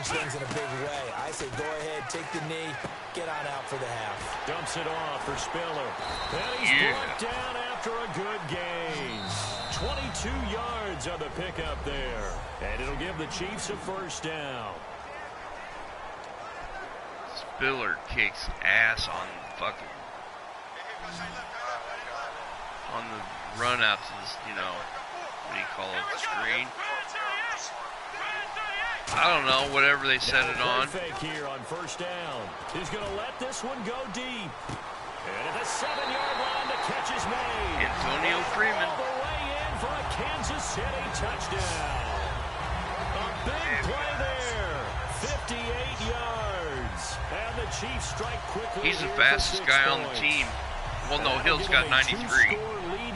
change things in a big way. I say go ahead, take the knee, get on out for the half. Dumps it off for Spiller. And he's brought down after a good gain. 22 yards on the pickup there. And it'll give the Chiefs a first down. Spiller kicks ass on fucking on the run out to this, you know, what do you call it, the screen? I don't know, whatever they set it on. Fake here on first down. He's going to let this one go deep. And at the 7-yard line, the catch is made. Antonio Freeman. All the way in for a Kansas City touchdown. A big play there. 58 yards. And the Chiefs strike quickly. He's the fastest guy on the team. Well, no, Hill's got 93.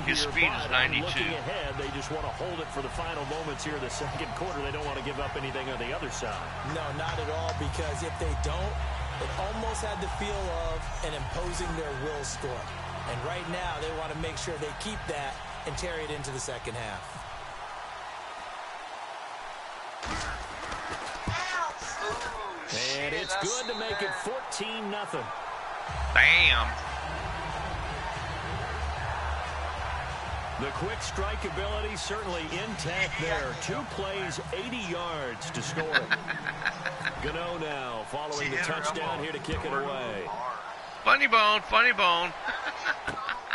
His speed is 92. Ahead, they just want to hold it for the final moments here in the second quarter. They don't want to give up anything on the other side. No, not at all, because if they don't, it almost had the feel of an imposing their will score. And right now, they want to make sure they keep that and carry it into the second half. And it's good to make it 14-0. Bam. The quick strike ability certainly intact there. 2 plays, 80 yards to score it. Gano now following the touchdown here to kick it away. Funny bone, funny bone.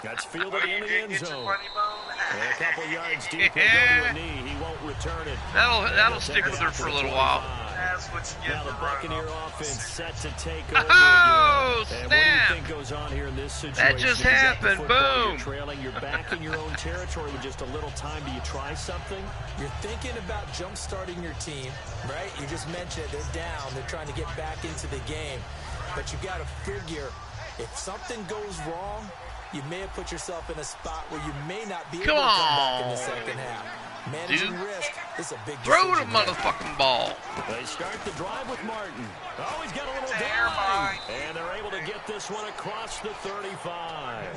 That's fielded in the end zone. And a couple yards deep, he'll go to a knee. He won't return it. That'll stick with her for a little while. That's what you get. Now the Buccaneer offense set to take over Oh, again. And snap. what do you think goes on here in this situation? That just happened. Football, Boom. You're trailing, you're back in your own territory with just a little time. Do you try something? You're thinking about jump-starting your team, right? You just mentioned it. They're down. They're trying to get back into the game. But you got to figure, if something goes wrong, you may have put yourself in a spot where you may not be able to come back in the second half. Managing risk is a big Throw the decision. motherfucking ball. They start the drive with Martin. Oh, he's got a little delay. And they're able to get this one across the 35.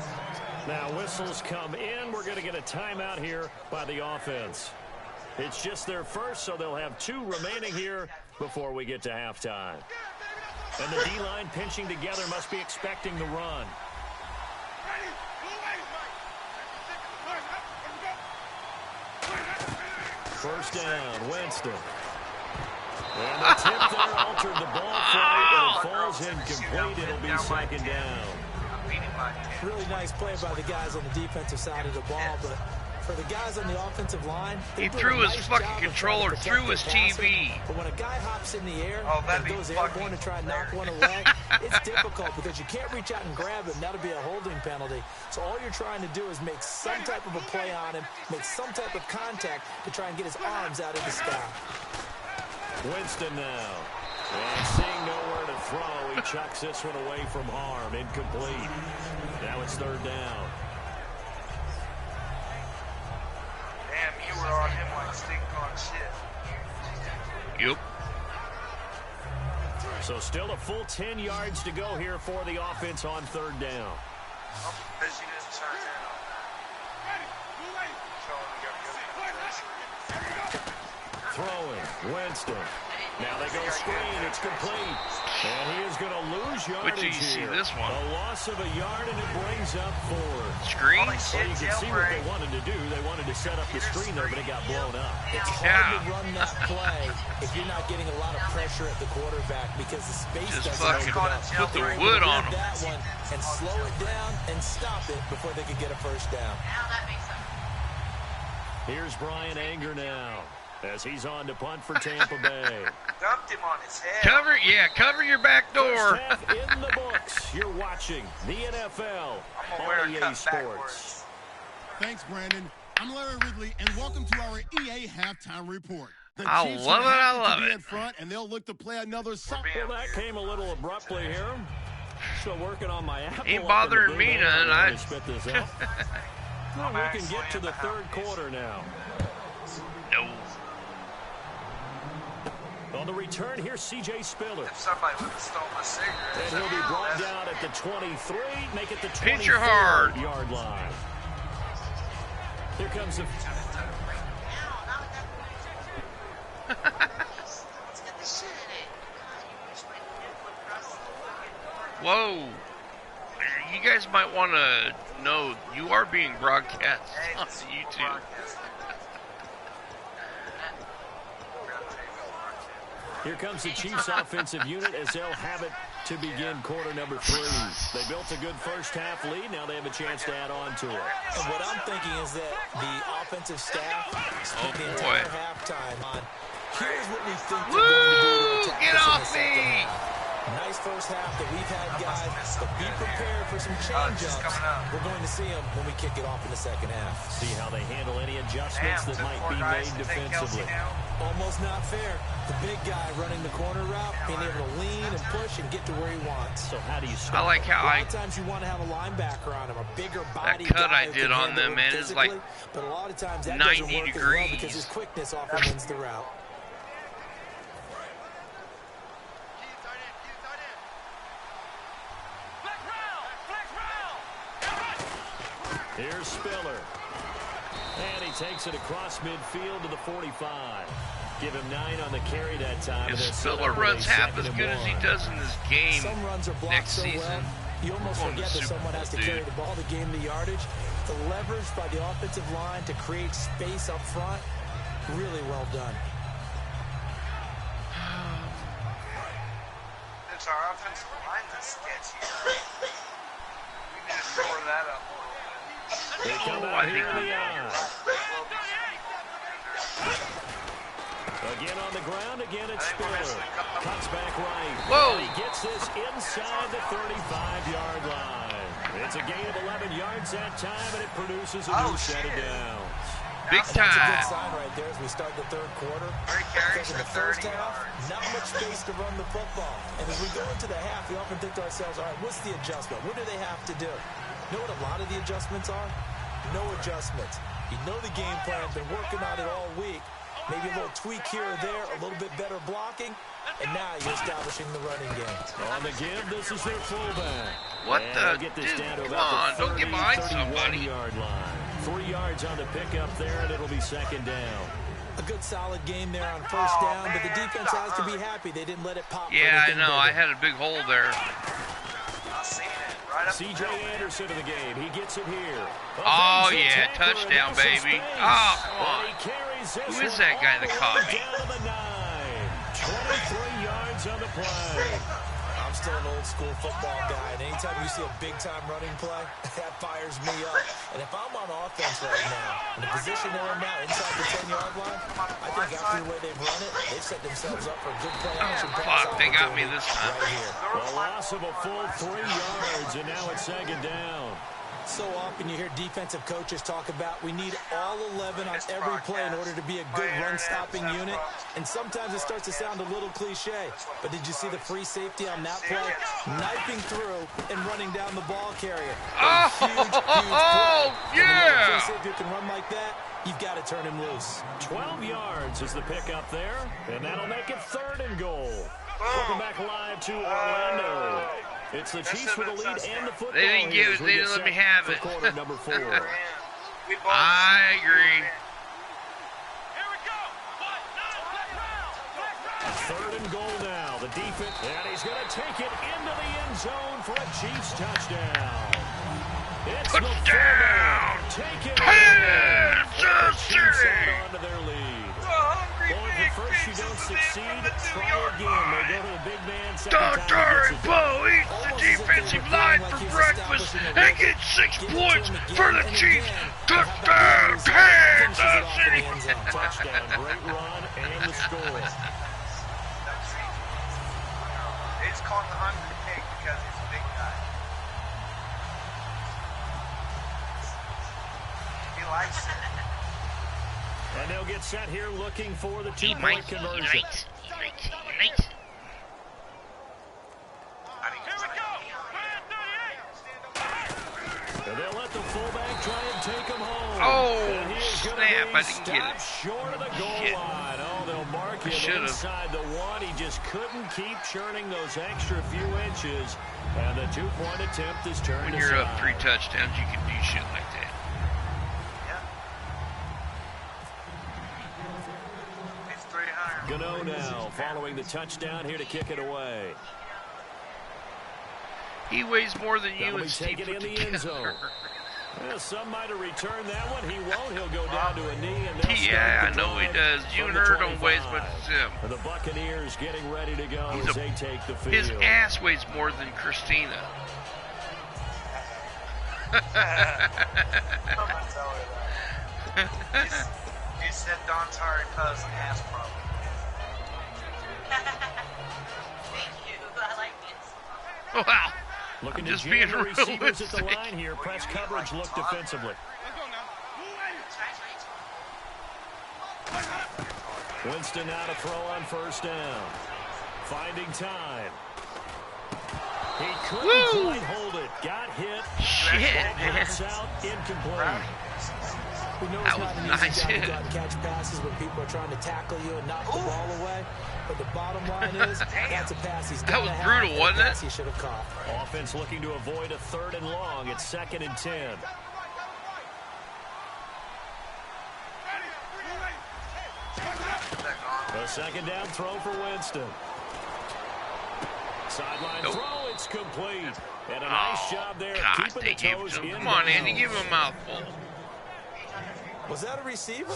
Now whistles come in. We're going to get a timeout here by the offense. It's just their first, so they'll have 2 remaining here before we get to halftime. And the D-line pinching together must be expecting the run. First down, Winston. And the tip there altered the ball flight, and it falls incomplete. It'll be second down. Really nice play by the guys on the defensive side of the ball, but for the guys on the offensive line, He threw his fucking controller through his TV. But when a guy hops in the air that'd and be goes fucking airborne to try and knock one away, it's difficult because you can't reach out and grab him. That'll be a holding penalty. So all you're trying to do is make some type of a play on him, make some type of contact to try and get his arms out of the sky. Winston now. And seeing nowhere to throw, he chucks this one away from harm. Incomplete. Now it's third down. Damn, you were on him like stink on shit. Yep. So still a full 10 yards to go here for the offense on third down. Oh, because you didn't turn that on. Throwing, Winston. Now they go screen, it's complete. And he is going to lose yardage Wait till you see here. this one. A loss of a yard, and it brings up 4. Screen? Well, you can see what they wanted to do. They wanted to set up the screen there, but it got blown up. It's hard to run that play if you're not getting a lot of pressure at the quarterback because the space Just doesn't fucking open up. put the wood on him. That one and slow it down and stop it before they could get a first down. Here's Brian Anger now as he's on to punt for Tampa Bay. Dumped him on his head. Cover your back door. First half in the books. You're watching the NFL I'm gonna wear on a EA cut Sports. backwards. Thanks, Brandon. I'm Larry Ridley, and welcome to our EA Halftime Report. The I Chiefs love are it, I happy to love be it. in front, and they'll look to play another Well, that came a little abruptly here. Still working on my Apple. Ain't up in bothering the me Blue none. Band. I Spit this out. Well, we can get to the third quarter now. No. On the return here, C.J. Spiller. If somebody would have stole my cigarette. And he'll be brought down at the 23, make it the Hit your hard. 24-yard line. Here comes the... Whoa. You guys might want to know you are being broadcast on YouTube. Here comes the Chiefs offensive unit as they'll have it to begin quarter number 3. They built a good first half lead. Now they have a chance to add on to it. And what I'm thinking is that the offensive staff spent the entire halftime on, here's what we think they're going to do to attack Get us off in the me! second half. Nice first half that we've had, guys, but be prepared for some change-ups. We're going to see them when we kick it off in the second half. See how they handle any adjustments that might be made defensively. Almost not fair. The big guy running the corner route, being able to lean and push and get to where he wants. So how do you stop? I like how a lot of times you want to have a linebacker on him, a bigger body that cut guy I did on them, man, is like but a lot of times that 90 doesn't work degrees. as well because his quickness often wins the route. Here's Spiller. And he takes it across midfield to the 45. Give him 9 on the carry that time. If Spiller runs half as good as he does in this game Some runs are blocked next so season, well, you almost going to forget that Super someone Bowl, has to dude. carry the ball to gain the yardage. The leverage by the offensive line to create space up front, really well done. It's our offensive line that's sketchy. We need to shore that up a little bit. They come Oh, out I here think in we the did. eye. Again on the ground, again it's Spiller. Cuts back right. Whoa. And he gets this inside the 35-yard line. It's a gain of 11 yards that time, and it produces a new set of downs. Big That's a good time. sign right there as we start the third quarter. 3 carries Because in for the first 30 half, yards. not much space to run the football. And as we go into the half, we often think to ourselves, all right, what's the adjustment? What do they have to do? You know what a lot of the adjustments are? No adjustments. You know the game plan, been working on it all week. Maybe a little tweak here or there, a little bit better blocking, and now you're establishing the running game. On the give, this is their fullback. What And the? they'll get this Dude, down to come about on. the Don't get behind 30, somebody. 31-yard line. 3 yards on the pickup there, and it'll be second down. A good solid game there on first down, but the defense has to be happy they didn't let it pop. for Yeah, I anything know. I bigger. had a big hole there. I seen it. Right up the C.J. middle. Anderson in the game. He gets it here. Oh, Evades the yeah, tackler, touchdown, and there's some baby. space. Oh, come on. And he carries this Who is one that guy all that the caught way me? down to the 9. 23 yards on the play. I'm still an old school football guy, and anytime you see a big-time running play, that fires me up. And if I'm on offense right now, in the position they're in now, inside the 10-yard line, I think after the way they've run it, they've set themselves up for a good play-action pass Fuck, they got me opportunity this time. right here. A loss of a full 3 yards, and now it's second down. So often you hear defensive coaches talk about we need all 11 on every play in order to be a good run-stopping unit. And sometimes it starts to sound a little cliche. But did you see the free safety on that play? Knifing through and running down the ball carrier. A huge, huge play. And when you have a free safety who can run like that, you've got to turn him loose. 12 yards is the pickup there, and that'll make it 3rd and goal. Welcome back live to Orlando. It's the Chiefs with the lead and the football. They didn't give it. They didn't let me have for it. quarter number 4. We both I agree. Third and goal now. The defense, and he's going to take it into the end zone for a Chiefs touchdown. It's the fullback. Take it in. Kansas City. On to their lead. hungry Going pig for first, you thinks don't it's succeed. the 2 Try yard again. They line. go to the big man. Second Don't time he Terry gets it Bo done. eats the defensive line for breakfast and gets 6 points for the Chiefs. Touchdown, Kansas City. Touchdown, great run, and the score. It's called the hungry pig because he's a big guy. He likes it. And they'll get set here looking for the He 2-point might. conversion. I mean, And they'll let the fullback try and take him home. Oh, And he is gonna snap, be I didn't get it. stopped short of the goal Shit. line. Oh, they'll mark him Should've. inside the 1. He just couldn't keep churning those extra few inches. And the 2-point attempt is turned When you're aside. up 3 touchdowns, you can do shit like that. yeah. It's 300. Gano now following the touchdown here to kick it away. He weighs more than you That'll and be Steve taken put in the end together. zone. Well, some might have returned that one. He won't. He'll go down to a knee. And they'll Yeah, start I the know he drive does. You from and the her don't weigh as 25. much as him. The Buccaneers getting ready to go He's as they take the field. His ass weighs more than Christina. I'm gonna tell her that. You said Don Tari Puz ass problem. Thank you. I like this. Wow. Looking I'm just to being jam the receivers at the realistic. line here. Press coverage look defensively. Winston now to throw on first down. Finding time. He couldn't quite hold it. Got hit. Shit, man. That's out. Incomplete. We know That it's not was an nice easy job hit. to go out and catch passes when people are trying to tackle you and knock the ball away. But the bottom line is, that's a pass he's That got was to have, brutal, and a wasn't it? pass he should have caught. Offense looking to avoid a 3rd and long. It's 2nd and 10. A 2nd down throw for Winston. Sideline throw, it's complete. And a nice job there God, keeping they the gave toes him. in Come on, Andy, bounds. give him a mouthful. Was that a receiver?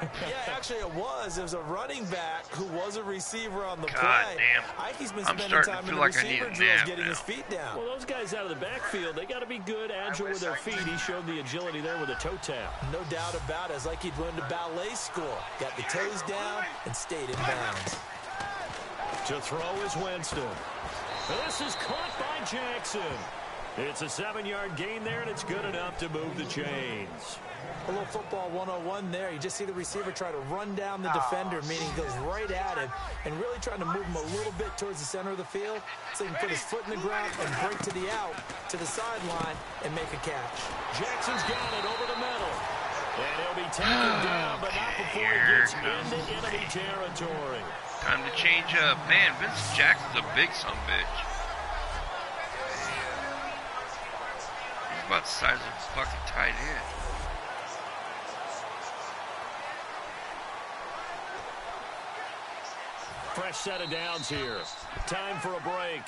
Yeah, actually it was. It was a running back who was a receiver on the God play. damn. Ike's been I'm spending starting to time in feel the like I need receiver a drills nap getting his now. feet down. Well, those guys out of the backfield, they got to be good, agile with their feet. He showed the agility there with a toe tap. No doubt about it. It's like he'd went to ballet school. Got the toes down and stayed in bounds. To throw is Winston. This is caught by Jackson. It's a 7-yard gain there, and it's good enough to move the chains. A little football 101 there. You just see the receiver try to run down the defender, meaning he goes right at him and really trying to move him a little bit towards the center of the field so he can put his foot in the ground and break to the out, to the sideline, and make a catch. Jackson's got it over the middle. And he'll be taken down, but not before he gets into enemy territory. Time to change up. Man, Vince Jackson's a big sumbitch. He's about the size of a fucking tight end. Fresh set of downs here. Time for a break.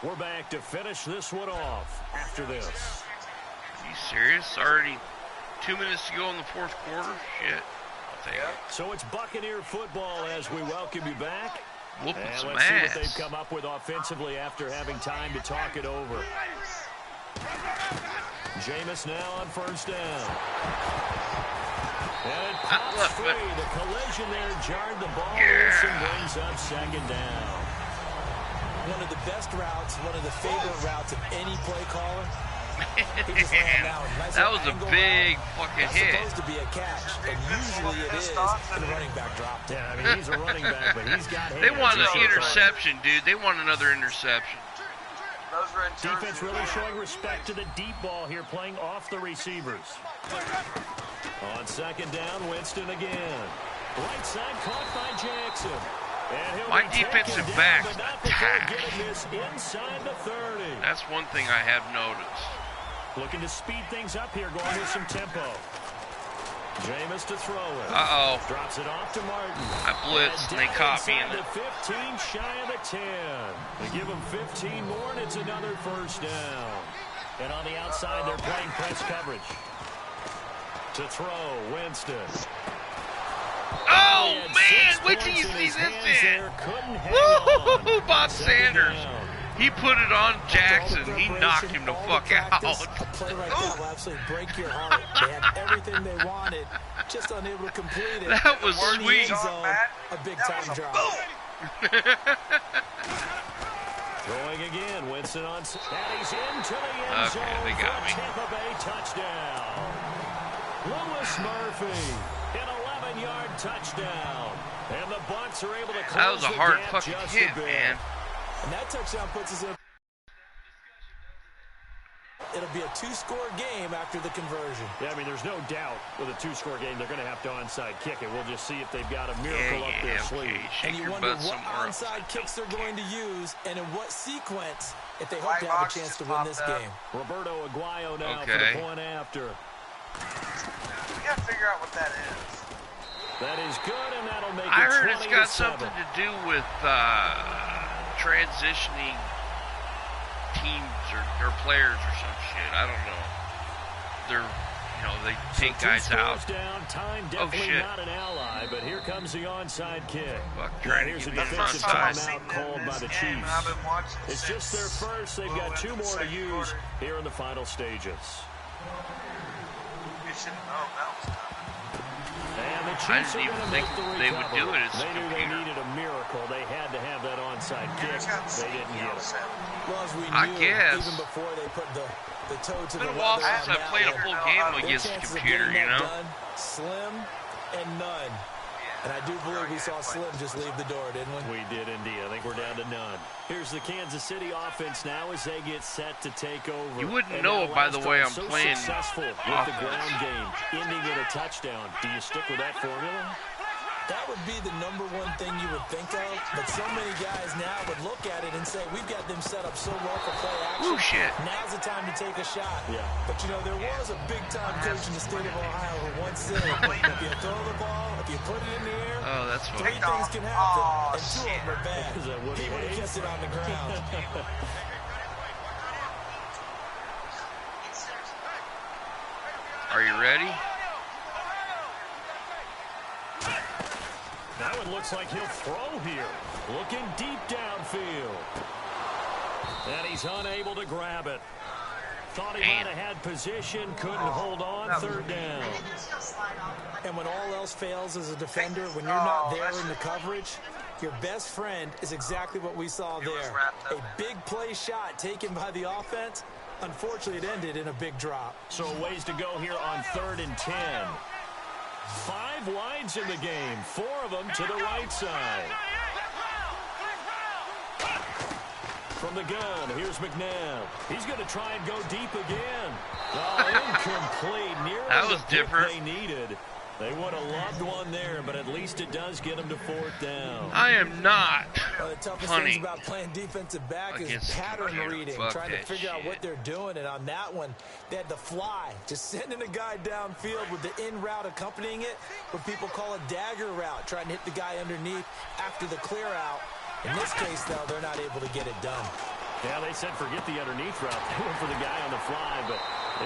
We're back to finish this one off after this. Are you serious? Already 2 minutes to go in the 4th quarter? Shit. I'll take it. So it's Buccaneer football as we welcome you back. Whooping And some let's see what ass. they've come up with offensively after having time to talk it over. Jameis now on first down. And it pops free. The collision there jarred the ball loose and brings up 2nd down. One of the best routes, one of the favorite routes of any play caller. He just ran out. Nice That was a angle big route. fucking That's hit. supposed to be a catch, and usually it is, and the running back dropped it. Yeah, I mean, he's a running back, but he's got They hands. want an He's interception, dude. They want another interception. Those red Defense jerseys really are- showing respect to the deep ball here, playing off the receivers. On 2nd down, Winston again. Right side caught by Jackson. And he'll My be taken defensive down, backs but not before attack. getting this inside the 30. That's one thing I have noticed. Looking to speed things up here, going with some tempo. Jameis to throw it. Uh-oh. Drops it off to Martin. I blitzed, and they caught me in Inside it. the 15, shy of the 10. They give him 15 more, and it's another first down. And on the outside, they're playing press coverage. To throw, Winston. Oh, He had man, 6 wait till you points in see his this hands shit. there. Couldn't hang Woo-hoo-hoo-hoo, on. Bob 2nd Sanders. down. He put it on Jackson. All the He knocked him the preparation, fuck all the out. practice, A play like that will absolutely break your heart. They had everything they wanted, just unable to complete it. That was In the sweet. end zone, a big-time drop. Throwing again, Winston on, and he's into the end zone Okay, they got for me. Tampa Bay touchdown. Lewis Murphy, an 11-yard touchdown, and the Bucs are able to close That was a the hard gap fucking just hit, a bit. man. And that touchdown puts us in. It'll be a 2-score game after the conversion. Yeah, I mean, there's no doubt with a 2-score game they're going to have to onside kick it. We'll just see if they've got a miracle up their sleeve. Okay. And Shake you your wonder butt what somewhere else. onside kicks they're going to use and in what sequence if they hope White to have a box chance just to win popped this up. game. Roberto Aguayo now for Okay. the point after. We gotta figure out what that is. That is good, and that'll make I it heard it's 20-7. got something to do with transitioning teams or players or some shit. I don't know. They're, they take guys out. Down. Time definitely not an ally, but here comes the onside kick. Fuck, trying to Here's a get me defensive onside. timeout called by the Chiefs. It's just their first. They've got 2 more to use here in the final stages. And the Chiefs I didn't even think they would do it. It's they knew they needed a miracle. They had to have that onside kick. They didn't get it. Well, as we I knew, guess. even before they put the toe to It's the been a while leather since on I that played a one, full game their against the chances of computer, getting you that know? done, slim and none. And I do believe we saw Slim just leave the door, didn't we? We did indeed. I think we're down to none. Here's the Kansas City offense now as they get set to take over. You wouldn't And know, now by the last way, time, I'm so playing successful with offense. the ground game, ending in a touchdown. Do you stick with that formula? That would be the #1 thing you would think of, but so many guys now would look at it and say, we've got them set up so well for play action. Ooh, shit. Now's the time to take a shot. Yeah. But, there was a big-time coach in the state of Ohio who once said, if you throw the ball, if you put it in the air, Oh, that's 3 funny. things can happen, Oh, and 2 of them are bad. Is that what He he would have hates? kept it on the ground. Are you ready? Now it looks like he'll throw here. Looking deep downfield. And he's unable to grab it. Thought he might have had position, couldn't hold on, 3rd down. And when all else fails as a defender, when you're not there in the coverage, your best friend is exactly what we saw there. A big play shot taken by the offense. Unfortunately, it ended in a big drop. So ways to go here on 3rd and 10. 5 wides in the game, 4 of them to the right side. From the gun, here's McNabb. He's going to try and go deep again. Oh, incomplete. Nearly That was the pick different. they needed. They would have loved one there, but at least it does get them to 4th down. I am not One of the toughest punting things about playing defensive back is against the pattern computer. reading, Fuck trying to that figure out what shit. they're doing. And on that one, they had the fly, just sending a guy downfield with the in route accompanying it, what people call a dagger route, trying to hit the guy underneath after the clear out. In this case, though, they're not able to get it done. Yeah, they said forget the underneath route. They went for the guy on the fly, but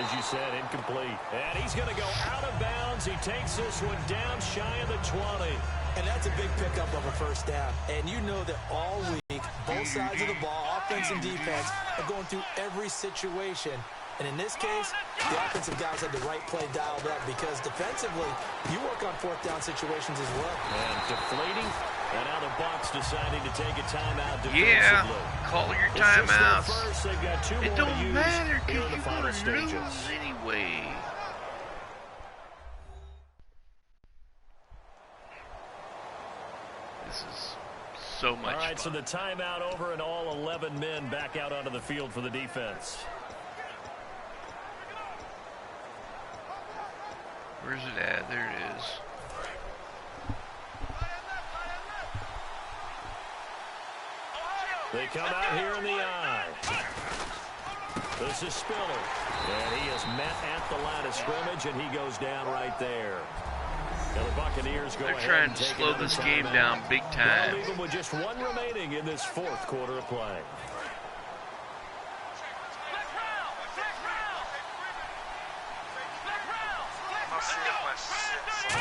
as you said, incomplete. And he's going to go out of bounds. He takes this one down shy of the 20. And that's a big pickup of a 1st down. And you know that all week, both sides of the ball, offense and defense, are going through every situation. And in this case, the offensive guys had the right play dialed up because defensively, you work on 4th down situations as well. And deflating. And now the Bucs deciding to take a timeout defensively. Yeah, call your It's just their timeouts. first. They've got 2 more It to don't use matter here in because the you're final going to stages. lose anyway. This is so much All right, so fun. the timeout over and all 11 men back out onto the field for the defense. Where's it at? There it is. They come out here in the eye. This is Spiller. And he is met at the line of scrimmage, and he goes down right there. And the Buccaneers go They're ahead trying and to take slow another this game timeout. down big They'll time. leave them with just 1 remaining in this 4th quarter of play.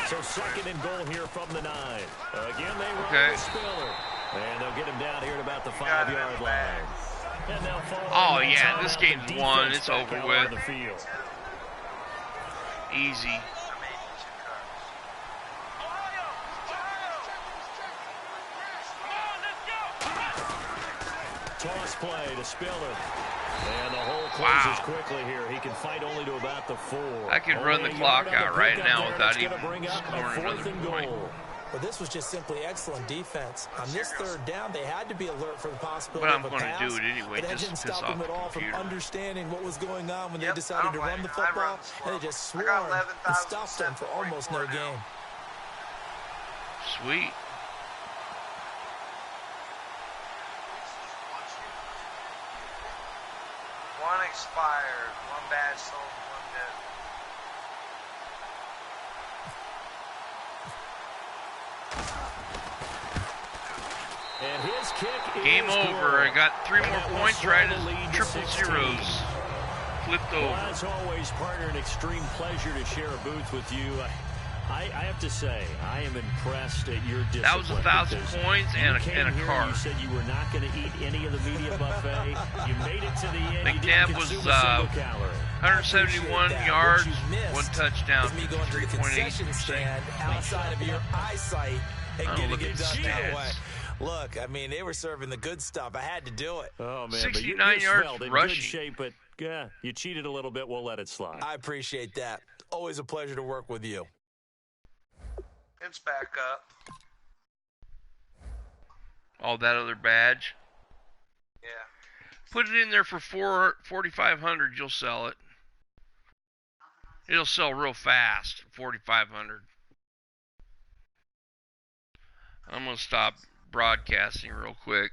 So 2nd and goal here from the 9. Again, they run with Spiller. And they'll get him down here at about the 5-yard line. And now Oh, yeah, this game's the won. defense It's back over out with. on the field. Easy. Toss play to Spiller. And the hole closes quickly here. He can fight only to about the 4. I could run the Only a clock yard on out the right pickup now there, without and it's even gonna bring up a scoring 4th another and point. goal. But this was just simply excellent defense. On this 3rd down, they had to be alert for the possibility But I'm of a going to pass. do it anyway, But that just didn't to piss stop them off at the all from computer. understanding what was going on when they Yep, decided I to don't run the blame you. I football. run And they just I got swarmed and stopped them for 11,744 almost no now. gain. Sweet. One expired, 1 bad sold, 1 dead. And here His kick Game is over. good. I got 3 And more that will points slow right the as lead to triple 16. zeros. Flipped Well, over. as always, partner, an extreme pleasure to share a booth with you. I have to say, I am impressed at your discipline. That was 1,000 because points and a here, car. You said you were not going to eat any of the media buffet. You made it to the end. You McNabb didn't was consume a single calorie. 171 That. yards, What you missed 1 touchdown, is me going to the concession 53.8%. stand outside of your eyesight and Oh, getting look it at done that stats. way. Look, I mean, they were serving the good stuff. I had to do it. Oh, man, 69 but you're yards svelte, in rushing. good shape, but yeah, you cheated a little bit. We'll let it slide. I appreciate that. Always a pleasure to work with you. It's back up. All that other badge. Yeah. Put it in there for 4,500. You'll sell it. It'll sell real fast. 4,500. I'm gonna stop broadcasting real quick.